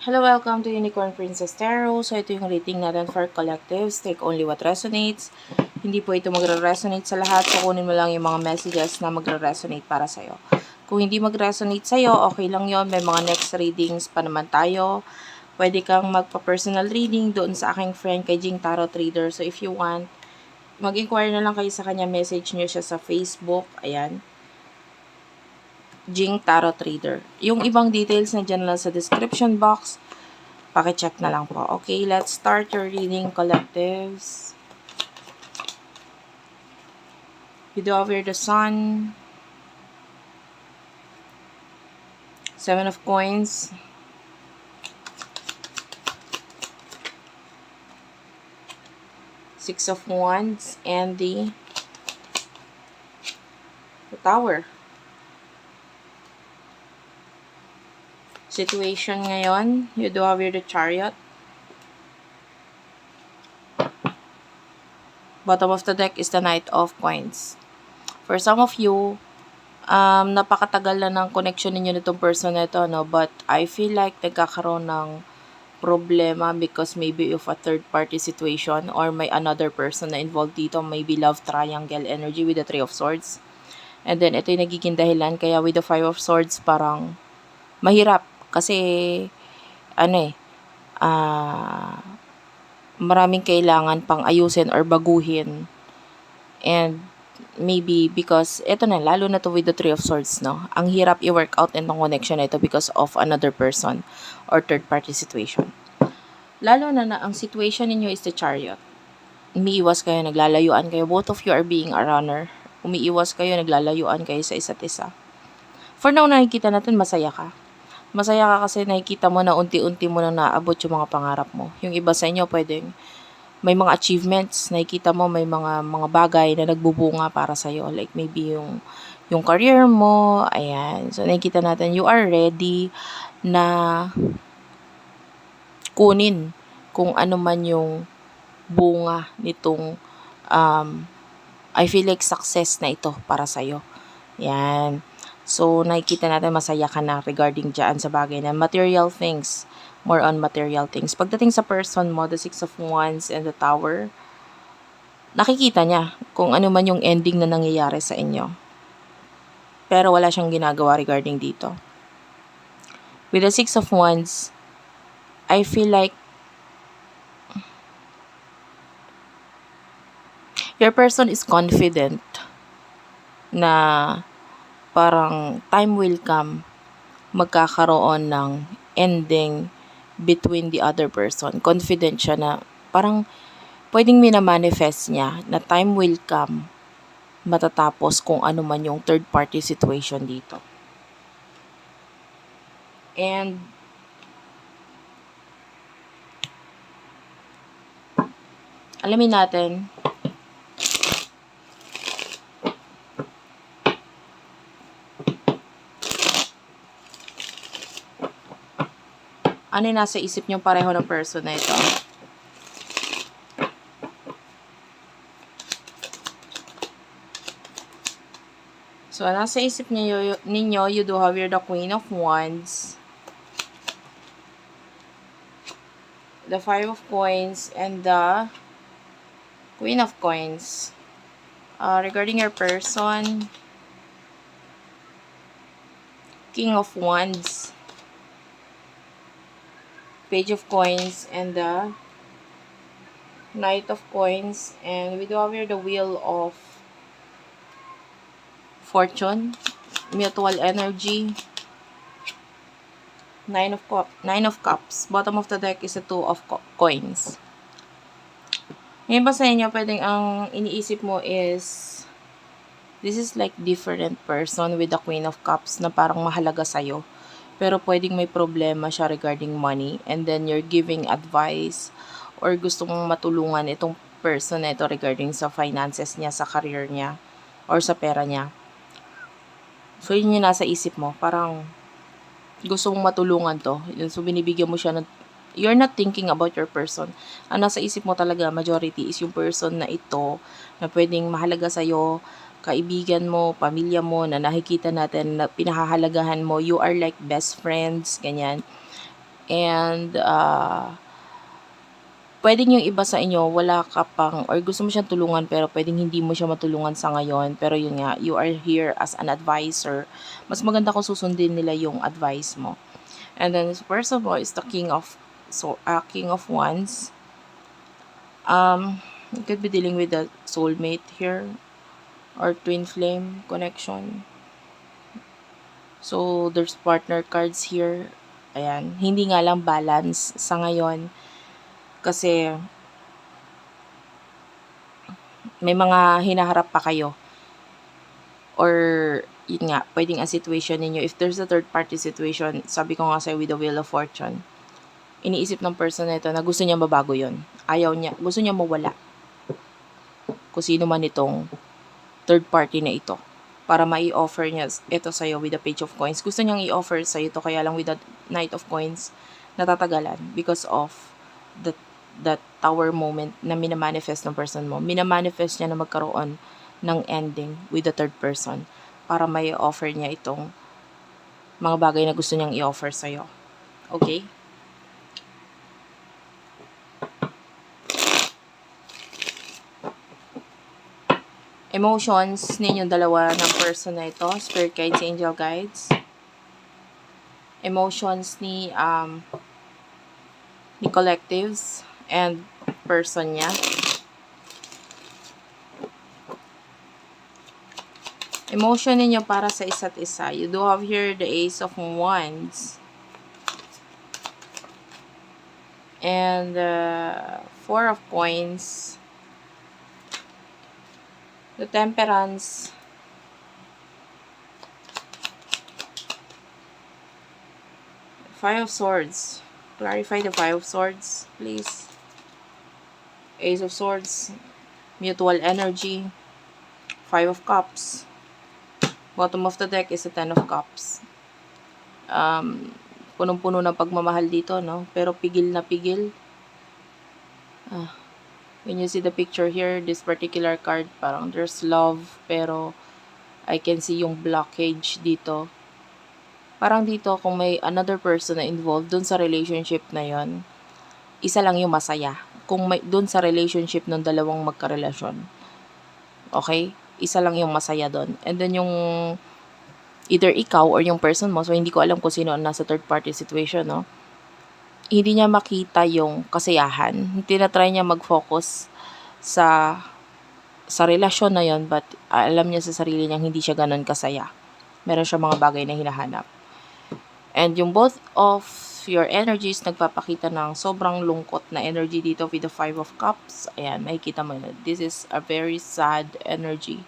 Hello, welcome to Unicorn Princess Tarot. So, ito yung rating natin for collectives. Take only what resonates. Hindi po ito magre-resonate sa lahat. So, kunin mo lang yung mga messages na magre-resonate para sa'yo. Kung hindi mag-resonate sa'yo, okay lang yon. May mga next readings pa naman tayo. Pwede kang magpa-personal reading doon sa aking friend kay Jing Tarot Trader. So, if you want, mag-inquire na lang kayo sa kanya. Message nyo siya sa Facebook. Ayan. Jing Tarot Trader. Yung ibang details na dyan lang sa description box. Pakicheck na lang po. Okay, let's start your reading, collectives. You do over the Sun. 7 of Coins. Six of Wands. And the Tower. Situation ngayon, you do have the Chariot. Bottom of the deck is the Knight of Coins. For some of you, napakatagal na ng connection ninyo nitong person na ito, no? But I feel like nagkakaroon ng problema because maybe of a third-party situation or may another person na involved dito, maybe love triangle energy with the Three of Swords. And then, ito yung nagiging dahilan. Kaya with the Five of Swords, parang mahirap. Kasi, maraming kailangan pang ayusin or baguhin. And, maybe because, ito na, lalo na to with the Three of Swords, no? Ang hirap i-work out itong connection na ito because of another person or third-party situation. Lalo na ang situation ninyo is the Chariot. Umiiwas kayo, naglalayuan kayo. Both of you are being a runner. Umiiwas kayo, naglalayuan kayo sa isa't isa. For now, nakikita natin, masaya ka. Masaya ka kasi nakikita mo na unti-unti mo na naabot yung mga pangarap mo. Yung iba sa inyo, pwedeng may mga achievements. Nakikita mo may mga bagay na nagbubunga para sa'yo. Like maybe yung career mo. Ayan. So, nakikita natin, you are ready na kunin kung ano man yung bunga nitong I feel like success na ito para sa'yo. Yan. So, nakikita natin masaya ka na regarding dyan sa bagay na material things. More on material things. Pagdating sa person mo, the Six of Wands and the Tower, nakikita niya kung ano man yung ending na nangyayari sa inyo. Pero wala siyang ginagawa regarding dito. With the Six of Wands, I feel like your person is confident na parang time will come, magkakaroon ng ending between the other person. Confident siya na parang pwedeng minamanifest niya na time will come, matatapos kung ano man yung third party situation dito. And alamin natin ano yung nasa isip nyo pareho ng person na ito. So, nasa isip ninyo, you do have the Queen of Wands, the Five of Coins, and the Queen of Coins. Regarding your person, King of Wands, Page of Coins, and the Knight of Coins, and we do have here the Wheel of Fortune, Mutual Energy, Nine of Cups. Bottom of the deck is a Two of Coins. Ngayon ba sa inyo, pwedeng ang iniisip mo is, this is like different person with the Queen of Cups na parang mahalaga sa'yo. Pero pwedeng may problema siya regarding money. And then you're giving advice or gusto mong matulungan itong person na ito regarding sa finances niya, sa career niya, or sa pera niya. So, yun yung nasa isip mo. Parang gusto mong matulungan to. So, binibigyan mo siya ng you're not thinking about your person. Ang nasa isip mo talaga, majority, is yung person na ito na pwedeng mahalaga sa'yo, kaibigan mo, pamilya mo, na nakikita natin na pinahahalagahan mo. You are like best friends, ganyan. And, pwedeng yung iba sa inyo, wala ka pang, or gusto mo siyang tulungan, pero pwedeng hindi mo siya matulungan sa ngayon. Pero yun nga, you are here as an advisor. Mas maganda kung susundin nila yung advice mo. And then, first of all, is the King of Wands. You could be dealing with a soulmate here, or twin flame connection. So, there's partner cards here. Ayan. Hindi nga lang balance sa ngayon. Kasi, may mga hinaharap pa kayo. Or, yun nga, pwedeng ang situation ninyo. If there's a third party situation, sabi ko nga sa'yo with the Wheel of Fortune, iniisip ng person na ito na gusto niya mabago yun. Ayaw niya, gusto niya mawala. Kung sino man itong third party na ito. Para mai-offer niya ito sa'yo with the Page of Coins. Gusto niyang i-offer sa'yo ito, kaya lang with the Knight of Coins, natatagalan because of that tower moment na minamanifest ng person mo. Minamanifest niya na magkaroon ng ending with the third person para may offer niya itong mga bagay na gusto niyang i-offer sa'yo. Okay? Emotions ninyong dalawa ng person na ito, spirit guides, angel guides. Emotions ni collectives and person niya. Emotion ninyo para sa isa't isa. You do have here the Ace of Wands. And Four of Coins. The Temperance. Five of Swords. Clarify the Five of Swords, please. Ace of Swords. Mutual energy. Five of Cups. Bottom of the deck is the Ten of Cups. Punong-puno ng pagmamahal dito, no? Pero pigil na pigil. When you see the picture here, this particular card, parang there's love, pero I can see yung blockage dito. Parang dito, kung may another person na involved dun sa relationship na yon, isa lang yung masaya. Kung may dun sa relationship ng dalawang magkarelasyon. Okay? Isa lang yung masaya dun. And then yung either ikaw or yung person mo, so hindi ko alam kung sino ang nasa third party situation, no? Hindi niya makita yung kasiyahan. Tinatry niya mag-focus sa relasyon na yon, but alam niya sa sarili niya hindi siya ganun kasaya. Meron siya mga bagay na hinahanap. And yung both of your energies nagpapakita ng sobrang lungkot na energy dito with the Five of Cups. Ayan, makikita mo na. This is a very sad energy.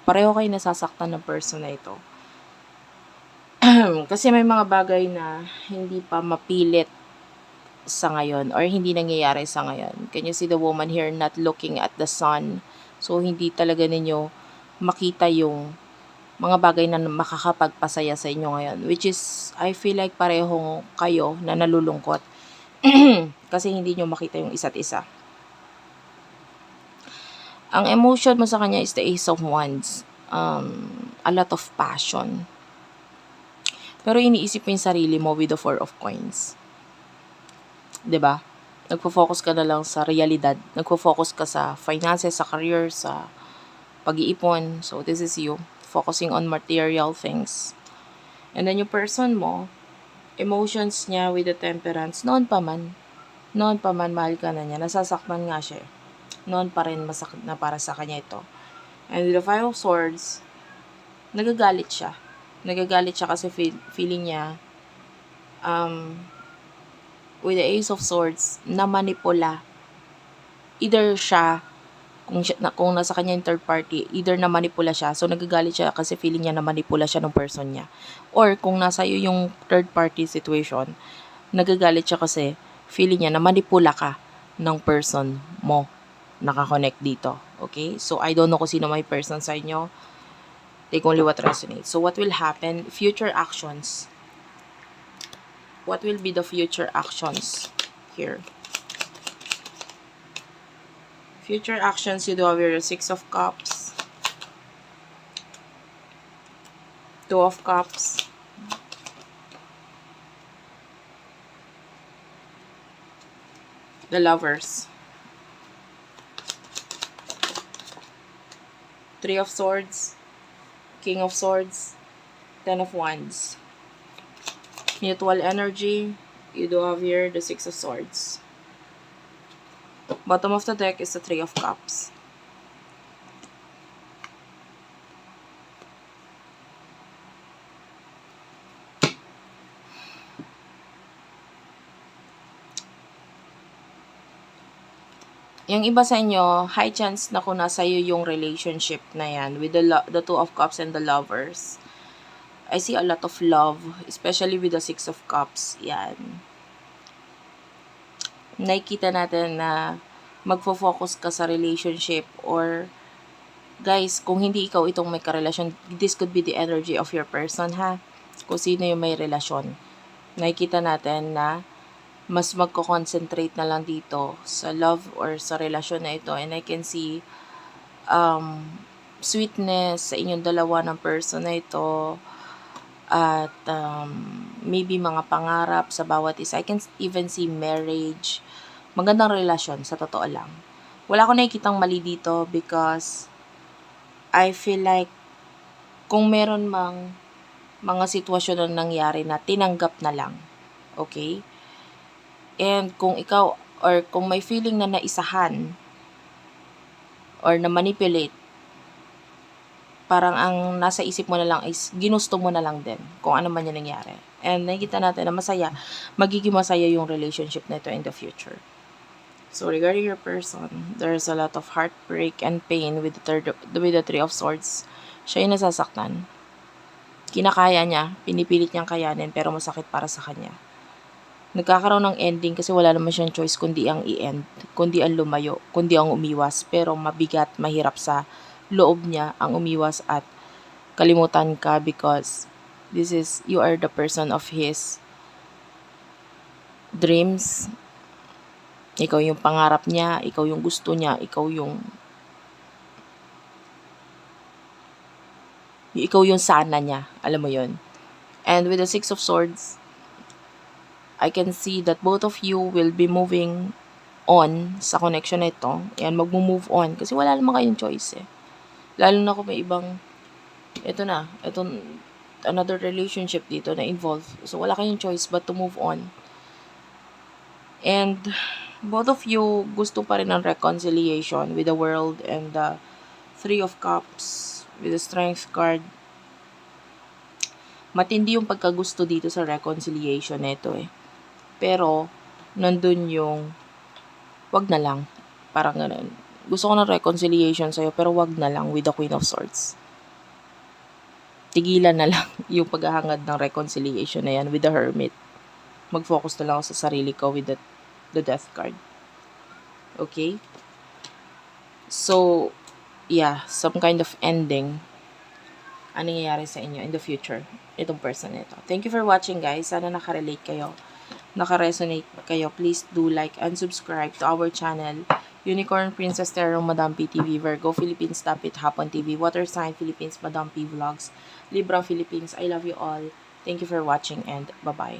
Pareho kayo nasasaktan ng person na ito. Kasi may mga bagay na hindi pa mapilit sa ngayon or hindi nangyayari sa ngayon. Can you see the woman here not looking at the sun? So, hindi talaga ninyo makita yung mga bagay na makakapagpasaya sa inyo ngayon. Which is, I feel like pareho kayo na nalulungkot. Kasi hindi nyo makita yung isa't isa. Ang emotion mo sa kanya is the Ace of Wands. A lot of passion. Pero iniisip mo yung sarili mo with the Four of Coins. 'Di ba? Nagfo-focus ka na lang sa realidad. Nagfo-focus ka sa finances, sa career, sa pag-iipon. So, this is you. Focusing on material things. And then yung person mo, emotions niya with the Temperance, noon pa man, mahal ka na niya. Nasasaktan nga siya. Noon pa rin masakit na para sa kanya ito. And with the Five of Swords, nagagalit siya. Nagagalit siya kasi feeling niya, with the Ace of Swords, na manipula. Either siya, kung nasa kanya yung third party, either na manipula siya, so nagagalit siya kasi feeling niya na manipula siya ng person niya. Or kung nasa iyo yung third party situation, nagagalit siya kasi feeling niya na manipula ka ng person mo nakakonect dito. Okay? So, I don't know kung sino may person sa inyo. Take only what resonates. So, what will happen? Future actions. What will be the future actions here? Future actions, you do have your Six of Cups, Two of Cups, The Lovers. 3 of Swords, King of Swords, 10 of Wands. Mutual energy, you do have here the 6 of Swords. Bottom of the deck is the 3 of Cups. Yung iba sa inyo, high chance na kung nasa iyo yung relationship na yan with the 2 of Cups and the Lovers. I see a lot of love, especially with the 6 of Cups. Yan. Nakikita natin na magfo-focus ka sa relationship or guys, kung hindi ikaw itong may karelasyon, this could be the energy of your person, ha? Kung sino yung may relasyon. Nakikita natin na mas magko-concentrate na lang dito sa love or sa relasyon na ito. And I can see sweetness sa inyong dalawa ng person na ito. At maybe mga pangarap sa bawat isa. I can even see marriage. Magandang relasyon, sa totoo lang. Wala ko nakikitang mali dito because I feel like kung meron mang mga sitwasyon na nangyari na tinanggap na lang. Okay? And kung ikaw, or kung may feeling na naisahan, or na manipulate, parang ang nasa isip mo na lang is, ginusto mo na lang din, kung ano man yung nangyari. And nakikita natin na masaya, magiging masaya yung relationship na ito in the future. So, regarding your person, there's a lot of heartbreak and pain with the 3 of Swords. Siya yung nasasaktan. Kinakaya niya, pinipilit niyang kayanin, pero masakit para sa kanya. Nagkakaroon ng ending kasi wala naman siyang choice kundi ang i-end, kundi ang lumayo, kundi ang umiwas. Pero mabigat, mahirap sa loob niya ang umiwas at kalimutan ka because you are the person of his dreams. Ikaw yung pangarap niya, ikaw yung gusto niya, ikaw yung sana niya. Alam mo yun. And with the 6 of Swords, I can see that both of you will be moving on sa connection na ito. Yan, mag-move on. Kasi wala naman kayong choice eh. Lalo na kung may ibang, another relationship dito na involved. So, wala kayong choice but to move on. And, both of you gusto pa rin ng reconciliation with the world and the 3 of Cups with the Strength card. Matindi yung pagkagusto dito sa reconciliation na ito eh. Pero, nandun yung, wag na lang. Parang ganun. Gusto ko ng reconciliation sa'yo, pero wag na lang with the Queen of Swords. Tigilan na lang yung paghahangad ng reconciliation na yan with the Hermit. Mag-focus na lang ako sa sarili ko with the Death card. Okay? So, yeah, some kind of ending ang nangyayari sa inyo in the future. Itong person nito. Thank you for watching, guys. Sana nakarelate kayo. Naka-resonate kayo. Please do like and subscribe to our channel. Unicorn Princess Tarot, Madam P TV, Virgo Philippines, Tapit Hapon TV, Water Sign Philippines, Madam P Vlogs, Libra Philippines. I love you all. Thank you for watching and bye-bye.